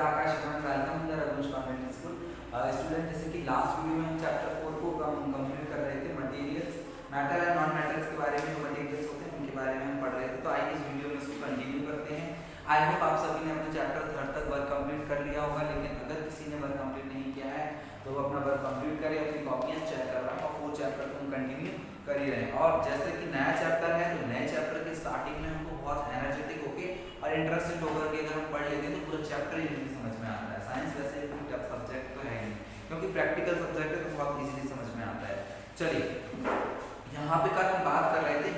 Akash Kumar, welcome in the Raghuvansh convent school. Student, जैसे कि last video में हम चैप्टर 4 को कंप्लीट कर रहे थे, materials, metal and non metals के बारे में। जो मटेरियल्स होते हैं उनके बारे में हम पढ़ रहे थे। तो आइए इस वीडियो में इसको कंटिन्यू करते हैं। आई होप आप सभी ने अपने चैप्टर 3 तक वर्क कंप्लीट कर लिया होगा, लेकिन अगर किसी ने वर्क कंप्लीट नहीं किया है तो वो अपना वर्क कंप्लीट करे, अपनी कॉपियाँ चेक करवाएं और 4 चैप्टर को हम कंटिन्यू कर ही रहे हैं। और जैसे कि नया चैप्टर है तो नए चैप्टर के स्टार्टिंग में हमको बहुत एनर्जेटिक होके और इंटरेस्टेड होकर के अगर हम पढ़ लेते हैं तो पूरा चैप्टर ही जल्दी समझ में आता है। साइंस वैसे कोई टफ सब्जेक्ट तो है ही नहीं, क्योंकि प्रैक्टिकल सब्जेक्ट है तो बहुत इजीली समझ में आता है। चलिए, यहाँ पे कल हम बात कर रहे थे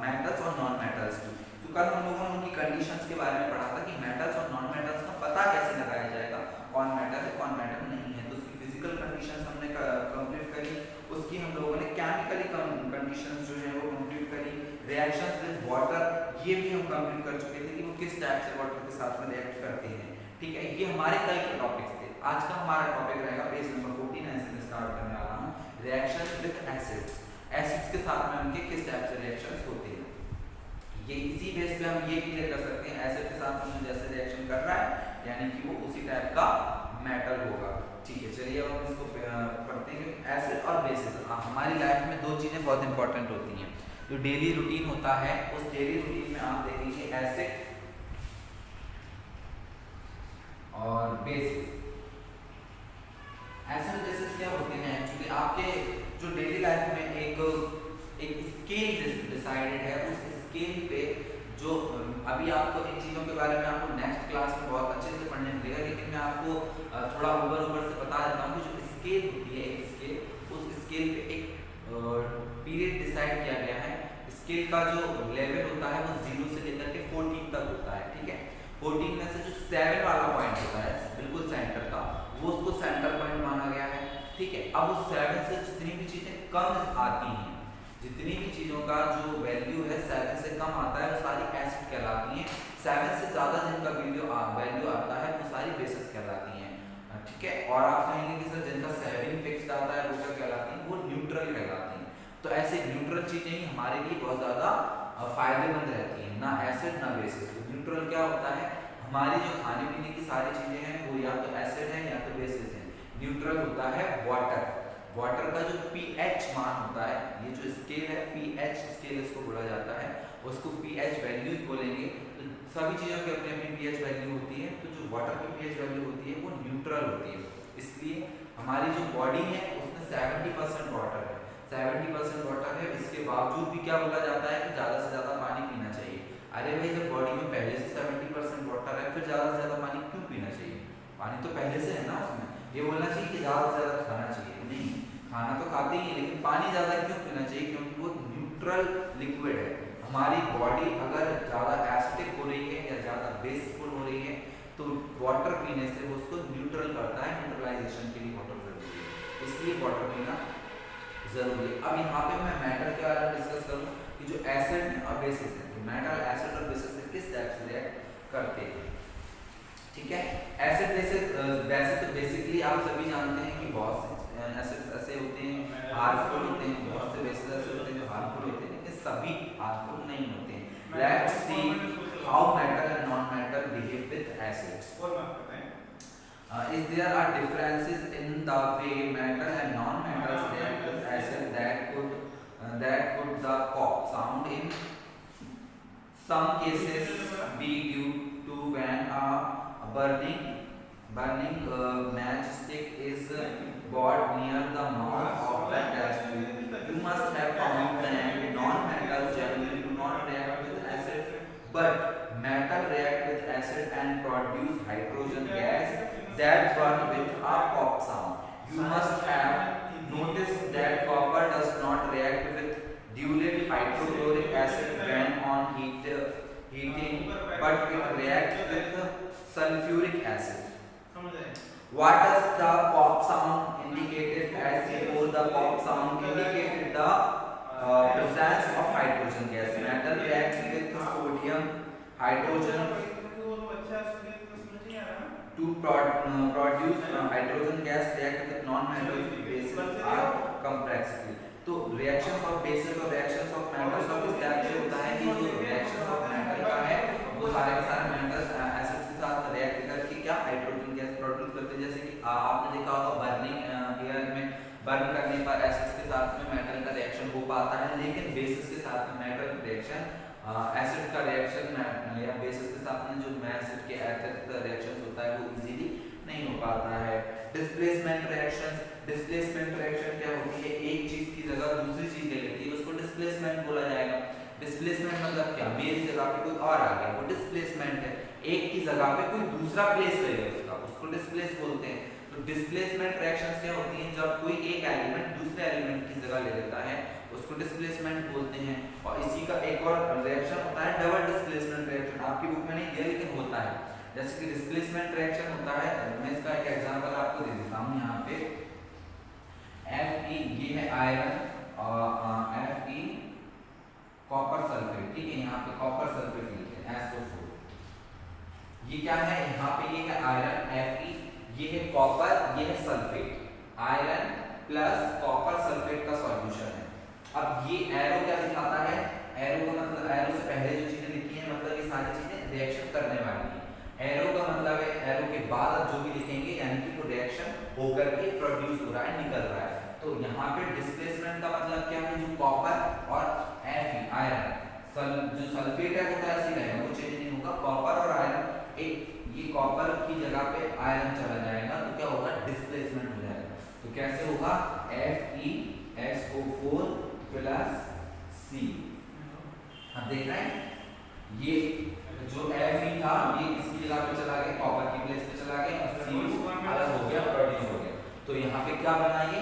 मेटल्स और नॉन मेटल्स की। तो कल हम लोगों ने उनकी कंडीशंस के बारे में पढ़ा था कि मेटल्स और नॉन मेटल्स का पता कैसे लगाया जाएगा, कौन मेटल है कौन मेटल नहीं है। तो उसकी फिजिकल कंडीशंस हमने कंप्लीट करी, उसकी हम लोगों ने केमिकली कंडीशंस जो है वो कंप्लीट करी। रिएक्शंस विद वाटर ये भी हम कंप्लीट कर चुके थे कि वो किस टाइप से वाटर के साथ में रिएक्ट करते हैं। ठीक है, ये हमारे कल के टॉपिक्स थे। आज का हमारा टॉपिक रहेगा पेज नंबर 14, ऐसे में स्टार्ट करने वाला हूँ, रिएक्शन विद एसिड्स। एसिड्स के साथ में उनके किस टाइप से रिएक्शंस होते हैं, ये इसी बेस पे हम ये क्लियर कर सकते हैं एसिड के साथ में जैसे रिएक्शन कर रहा है यानी कि वो उसी टाइप का मेटल होगा। ठीक है, चलिए अब हम इसको पढ़ते हैं। एसिड और बेसिस हमारी लाइफ में दो चीजें बहुत इंपॉर्टेंट होती हैं। जो डेली रूटीन होता है उस डेली रूटीन में आप देखेंगे एसिड और बेसिस। एसिड बेसिस क्या होते हैं एक्चुअली आपके जो डेली लाइफ में एक स्केल डिसाइडेड है, उस स्केल पे जो अभी आपको इन चीज़ों के बारे में आपको नेक्स्ट क्लास में बहुत अच्छे से पढ़ने मिलेगा, लेकिन मैं आपको थोड़ा ऊपर से बता देता हूँ कि जो स्केल होती है एक स्केल, उस स्केल पे एक पीरियड डिसाइड किया गया है। स्केल का जो लेवल होता है वो 0 से लेकर के 14 तक होता है। ठीक है, 14 में से जो 7 वाला पॉइंट होता है बिल्कुल सेंटर का, वो उसको सेंटर पॉइंट माना गया है। ठीक है, अब उस 7 से जितनी भी चीजें कम आती हैं, जितनी भी चीजों का जो वैल्यू है 7 से कम आता है वो सारी एसिड कहलाती हैं। 7 से ज्यादा जिनका वैल्यू आता है वो सारी बेसिस कहलाती हैं। ठीक है, और आप कहेंगे कि सर जिनका 7 फिक्स्ड आता है वो क्या कहलाती हैं, वो न्यूट्रल कहलाती हैं। तो ऐसे न्यूट्रल चीजें ही हमारे लिए बहुत ज्यादा फायदेमंद रहती हैं, ना एसिड ना बेसिस। तो न्यूट्रल क्या होता है, हमारी जो खाने पीने की सारी चीजें हैं वो या तो एसिड है या तो बेसिस है। न्यूट्रल होता है वाटर। वाटर का जो pH मान होता है, ये जो स्केल है pH स्केल इसको बोला जाता है, उसको pH वैल्यूज बोलेंगे। तो सभी चीज़ों की अपनी अपनी pH वैल्यू होती है, तो जो वाटर की pH वैल्यू होती है वो न्यूट्रल होती है। इसलिए हमारी जो बॉडी है उसमें 70% वाटर है, 70% वाटर है। इसके बावजूद भी क्या बोला जाता है कि ज़्यादा से ज़्यादा पानी पीना चाहिए। अरे भाई, जब बॉडी में पहले से 70% वाटर है फिर ज़्यादा से ज़्यादा पानी क्यों पीना चाहिए? पानी तो पहले से है ना उसमें। ये बोलना चाहिए कि ज़्यादा से ज़्यादा खाना चाहिए, नहीं, खाना तो खाते ही, लेकिन पानी ज़्यादा क्यों पीना चाहिए? क्योंकि वो न्यूट्रल लिक्विड है। हमारी बॉडी अगर ज़्यादा एसिडिक हो रही है या ज़्यादा बेसफुल हो रही है तो वाटर पीने से वो उसको न्यूट्रल करता है। न्यूट्रलाइजेशन के लिए वाटर जरूरी है, इसलिए वाटर पीना जरूरी है। अब यहाँ पे मैं मेटल के बारे में डिस्कस करूँ कि जो एसिड और बेसिस है, तो मेटल एसिड और बेसिस से किस टाइप से रिएक्ट करते हैं। ठीक है, एसिड बेसिस वैसे तो बेसिकली आप सभी जानते हैं कि बहुत से एसिड्स ऐसे होते हैं हार्मफुल होते हैं, बहुत से बेसिस ऐसे होते हैं जो हार्मफुल होते हैं, लेकिन सभी हार्मफुल नहीं होते हैं। Let's see how metal and non metal behave with acids. Is there are differences in the way metal and non-metals react with acid that could the pop sound in some cases be due to when a burning matchstick is brought near the mouth of the test tube. You must have found that non-metals generally do not react with acid, but metal react with acid and produce hydrogen gas that burn with a pop sound. You must have noticed that copper does not react with dilute hydrochloric acid when on heating, but it reacts with sulfuric acid. What does the pop sound indicated as before? The pop sound indicated the presence of hydrogen gas. Metal reacts with sodium, hydrogen to produce hydrogen gas. React with non-metal bases are complexity. तो reactions of bases और reactions of metals का किस type से होता है कि जो reactions of metal का है वो सारे के सारे metals एसिड के साथ react करके क्या हाइड्रोजन पाता है, लेकिन बेसिस के साथ में मेटल रिएक्शन, एसिड का रिएक्शन या बेसिस के साथ में जो एसिड के एसिड का रिएक्शन होता है वो इजीली नहीं हो पाता है। डिस्प्लेसमेंट रिएक्शंस, डिस्प्लेसमेंट रिएक्शन क्या होती है, एक चीज की जगह दूसरी चीज ले लेती है, उसको डिस्प्लेसमेंट बोला जाएगा। डिस्प्लेसमेंट मतलब क्या, मेरी जगह पे कोई और आ गया, वो डिस्प्लेसमेंट है। एक की जगह पे कोई दूसरा प्लेस ले ले उसका, उसको डिस्प्लेस बोलते हैं। तो डिस्प्लेसमेंट रिएक्शंस क्या होती हैं, जब कोई एक एलिमेंट दूसरे एलिमेंट की जगह ले लेता है उसको डिस्प्लेसमेंट बोलते हैं। और इसी का एक और रिएक्शन होता है डबल डिस्प्लेसमेंट रिएक्शन, आपकी बुक में नहीं दिया लेकिन होता है। जैसे कि डिस्प्लेसमेंट रिएक्शन होता है, मैं इसका एक एग्जांपल आपको दे देता हूं यहाँ पे। Fe ये है आयरन और Fe कॉपर सल्फेट, ठीक है, यहाँ पे कॉपर सल्फेट लिखे हैं SO4। ये क्या है, यहाँ पे ये है आयरन Fe, ये है कॉपर, ये है sulphate, iron plus copper sulphate का सॉल्यूशन है। अब ये एरो क्या दिखाता है, एरो का मतलब, एरो से पहले जो चीजें लिखी है मतलब ये सारी चीजें रिएक्शन करने वाली है। एरो का मतलब है एरो के बाद आप जो भी लिखेंगे यानी कि वो रिएक्शन होकर के प्रोड्यूस हो रहा है, निकल रहा है। तो यहाँ पे डिस्प्लेसमेंट का मतलब क्या है, जो कॉपर और Fe आयरन, जो सल्फेट है वो तो ऐसे ही रहेगा, वो चेंज नहीं होगा। कॉपर और आयरन, एक ये कॉपर की जगह पे आयरन चला जाएगा तो क्या होगा, डिस्प्लेसमेंट हो जाएगा। तो कैसे होगा, FeSO4 प्लस C। अब देख रहे हैं ये जो Fe था ये किसकी जगह पे चला गया, कॉपर की प्लेस पे चला गया, और Cu अलग हो गया, प्रोड्यूस हो गया। तो यहाँ पे क्या बना, ये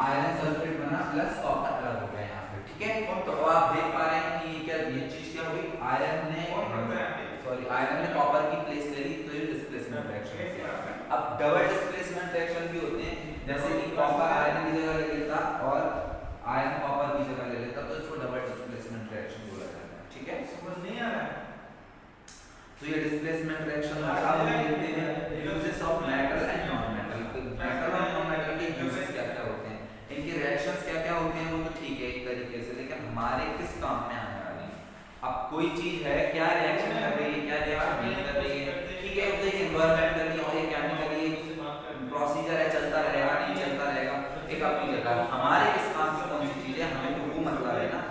आयरन सल्फेट बना प्लस कॉपर अलग हो गया यहाँ पे, ठीक है। तो आप देख पा रहे हैं कि ये क्या, ये चीज क्या हुई, आयरन ने कॉपर की प्लेस ले ली, तो ये डिस्प्लेसमेंट रिएक्शन है। अब डबल डिस्प्लेसमेंट रिएक्शन भी होते हैं, जैसे कि कॉपर आयरन की जगह ले लेता और आयरन कॉपर की जगह ले लेता, तो इसको डबल डिस्प्लेसमेंट रिएक्शन बोला जाता है, ठीक है। समझ नहीं आ रहा है। तो ये डिस्प्लेसमेंट रिएक्शन हम देखते हैं uses of metal and non metal. Metal और नॉन मेटल के यूजेस क्या-क्या होते हैं, इनके रिएक्शंस क्या-क्या होते हैं, वो तो ठीक है एक तरीके से, लेकिन हमारे किस काम में आने वाली है। अब कोई चीज है, क्या रिएक्शन कर रही है, क्या रिएक्शन नहीं कर रही है, ठीक है, तो एनवायरमेंटली और केमिकली प्रोसीजर है, चलता रहेगा, नहीं चलता रहेगा, एक अपनी जगह। हमारे किस काम की कौन सी चीज है, हमें तो वो मतलब है ना,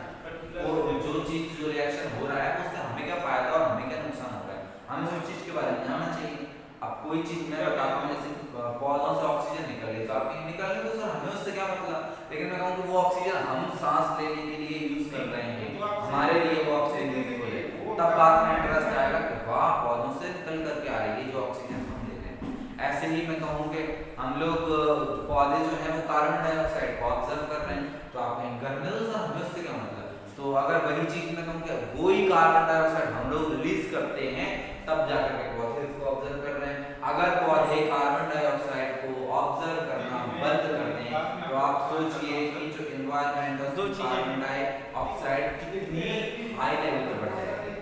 और जो चीज जो रिएक्शन हो रहा है उससे हमें क्या फायदा और हमें क्या नुकसान हो रहा है, हमें उस चीज के बारे में जानना चाहिए। अब कोई चीज मैं बताता हूँ, जैसे पौधों से ऑक्सीजन निकल रही है, तो आप निकलने तो सर हमें उससे क्या मतलब, लेकिन मैं कहूँ कि वो ऑक्सीजन हम सांस लेने के लिए यूज कर रहे हैं, हमारे लिए वो ऑक्सीजन यूजफुल है, तब बात में इंटरेस्ट आएगा कि वाह पौधों से निकल करके आ रही है जो ऑक्सीजन हम ले रहे हैं। ऐसे ही मैं कहूँ कि हम लोग पौधे जो है वो कार्बन डाइऑक्साइड को ऑब्जर्व कर रहे हैं, तो आप कहीं करने दो सर हमें उससे क्या मतलब। तो अगर वही चीज मैं कहूँ कि वही कार्बन डाइऑक्साइड हम लोग रिलीज करते हैं, तब जाकर के पौधे इसको ऑब्जर्व कर रहे हैं। अगर पौधे कार्बन डाइऑक्साइड को ऑब्जर्व करना बंद कर दें, तो आप सोचिए कि जो एनवायरनमेंट है दो कार्बन डाइऑक्साइड कितनी हाई लेवल पर बढ़ जाएगी।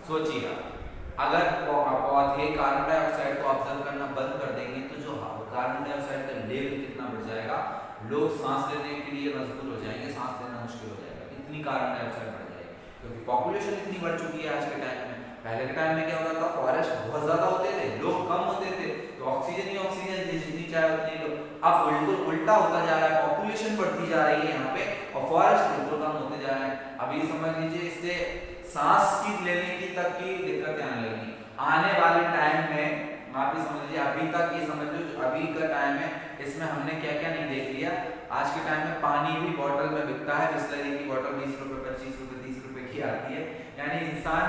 सोचिए अगर पौधे कार्बन डाइऑक्साइड को ऑब्जर्व करना बंद कर देंगे तो जो कार्बन डाइऑक्साइड का लेवल कितना बढ़ जाएगा, लोग सांस लेने के लिए मजबूर हो जाएंगे, सांस लेना मुश्किल हो जाएगा, इतनी कार्बन डाइऑक्साइड बढ़ जाएगी। क्योंकि पॉपुलेशन इतनी बढ़ चुकी है आज के टाइम में। पहले के टाइम में क्या होता था, फॉरेस्ट बहुत ज्यादा होते थे, लोग कम होते थे, तो ऑक्सीजन ही ऑक्सीजन जितनी चाहे उतनी लो। अब बिल्कुल उल्टा होता जा रहा है, पॉपुलेशन बढ़ती जा रही है यहाँ पे और फॉरेस्ट बिल्कुल कम होते जा रहे हैं। अभी समझ लीजिए इससे सांस की लेने की तक की दिक्कतें आने लगी। आने वाले टाइम में आप ही समझ लीजिए, अभी तक ये समझ लो अभी का टाइम है, इसमें हमने क्या क्या नहीं देख लिया। आज के टाइम में पानी भी बॉटल में बिकता है, बिस्लरी की बॉटल 20 रुपए 25 रुपए 30 रुपए की आती है। यानी इंसान,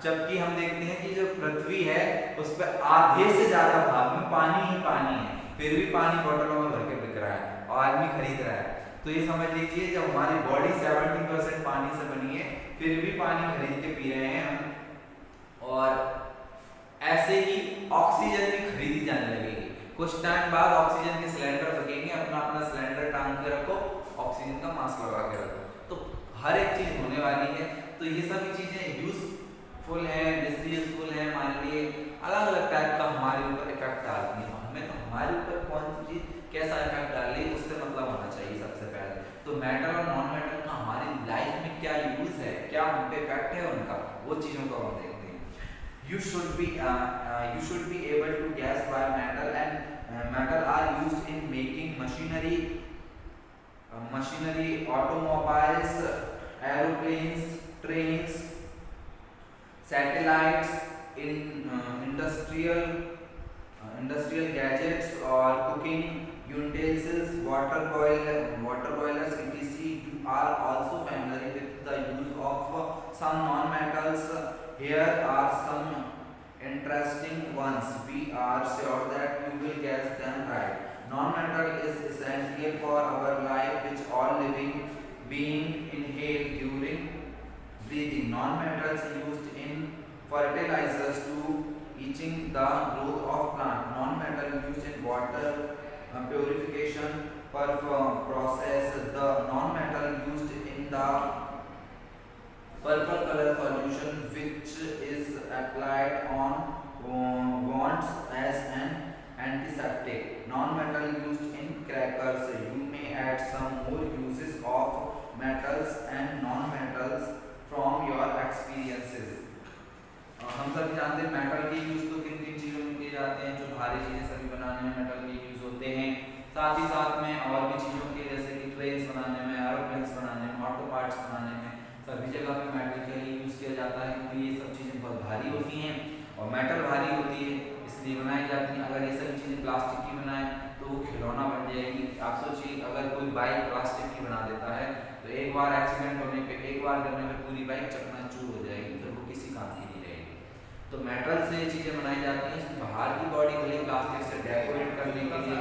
जबकि हम देखते हैं कि जो पृथ्वी है उस पर आधे से ज्यादा भाग में पानी ही पानी है, फिर भी पानी बॉटलों में भर के बिक रहा है और आदमी खरीद रहा है। तो ये समझ लीजिए जब हमारी बॉडी 70% पानी से बनी है, फिर भी पानी खरीद के पी रहे हैं हम। और ऐसे ही ऑक्सीजन भी खरीदी जाने लगेगी। कुछ टाइम बाद ऑक्सीजन के सिलेंडर लगेंगे, अपना अपना सिलेंडर टांग के रखो, ऑक्सीजन का मास्क लगा के रखो, तो हर एक चीज होने वाली है। तो ये सभी चीजें यूजफुल है, डिसयूजफुल है, हमारे लिए अलग अलग टाइप का हमारे ऊपर इफेक्ट डालती है। हमें तो हमारे ऊपर कौन सी चीज कैसा इफेक्ट डाल रही है उससे मतलब होना चाहिए सबसे पहले। तो मेटल और नॉन मेटल का हमारी लाइफ में क्या यूज है, क्या उन पे इफेक्ट है उनका, वो चीजों को हम देखते हैं। You should be able to guess why metal are used in making machinery machinery, automobiles, aeroplanes, trains, satellites, industrial gadgets or cooking utensils, water boilers, etc. You are also familiar with the use of some non-metals. Here are some interesting ones. We are sure that you will guess them right. Non-metal is essential for our life, which all living being inhale during breathing. Non-metals used in fertilizers to eaching the growth of plant. Non-metal used in water purification process. The non-metal used in the purple color solution which is applied on wounds as an antiseptic. Non-metal used in crackers. You may add some more uses of metals and non-metals from your experiences. हम सभी जानते हैं metal के use तो किन किन चीज़ों में किए जाते हैं। जो भारी चीज़ें सभी बनाने में मेटल के यूज होते हैं। साथ ही साथ में और भी चीज़ों के जैसे कि ट्रेन्स बनाने में, एरोप्लेन्स बनाने में, ऑटो पार्ट्स बनाने में सभी जगह पे मेटल का ही यूज़ किया जाता है, क्योंकि ये सब चीज़ें बहुत भारी होती हैं और मेटल भारी होती है इसलिए बनाई जाती हैं। अगर ये सभी चीज़ें प्लास्टिक की बनाएं तो वो खिलौना बन जाएगी। आप सोचिए अगर कोई बाइक प्लास्टिक की बना देता है तो एक बार एक्सीडेंट होने पे, एक बार करने पे पूरी बाइक चकनाचूर हो जाएगी, फिर वो किसी काम की नहीं रहेगी। तो मेटल से ये चीज़ें बनाई जाती हैं। बाहर की बॉडी भले प्लास्टिक से डेकोरेट करने के लिए,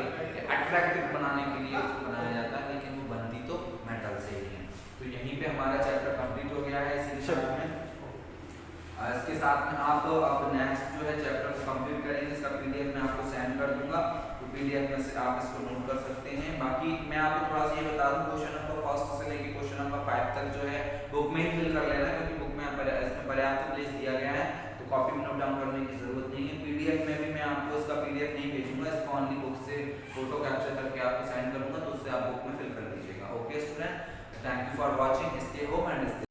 अट्रैक्टिव बनाने के लिए उसको बनाया जाता है, लेकिन वो बनती तो मेटल से ही है। तो यहीं पे हमारा चैप्टर कंप्लीट हो गया है इसी विषय में। इसके साथ में आप अब नेक्स्ट जो है चैप्टर को कंप्लीट करेंगे। इसका पीडीएफ मैं आपको सेंड कर दूंगा, तो पीडीएफ में से आप इसको नोट कर सकते हैं। बाकी मैं आपको थोड़ा सा ये बता दूं, क्वेश्चन नंबर फर्स्ट से लेकर क्वेश्चन नंबर 5 तक जो है बुक में ही फिल कर लेना है, क्योंकि बुक में इसमें पर्याप्त प्लेस दिया गया है, तो कॉपी में नोट डाउन करने की जरूरत नहीं है। पीडीएफ में भी मैं आपको इसका पीडीएफ नहीं भेजूंगा, इसको ओनली बुक से फोटो कैप्चर करके आपको सेंड करूंगा, तो उससे आप बुक में फिल कर दीजिएगा। Okay student, thank you for watching. Stay home and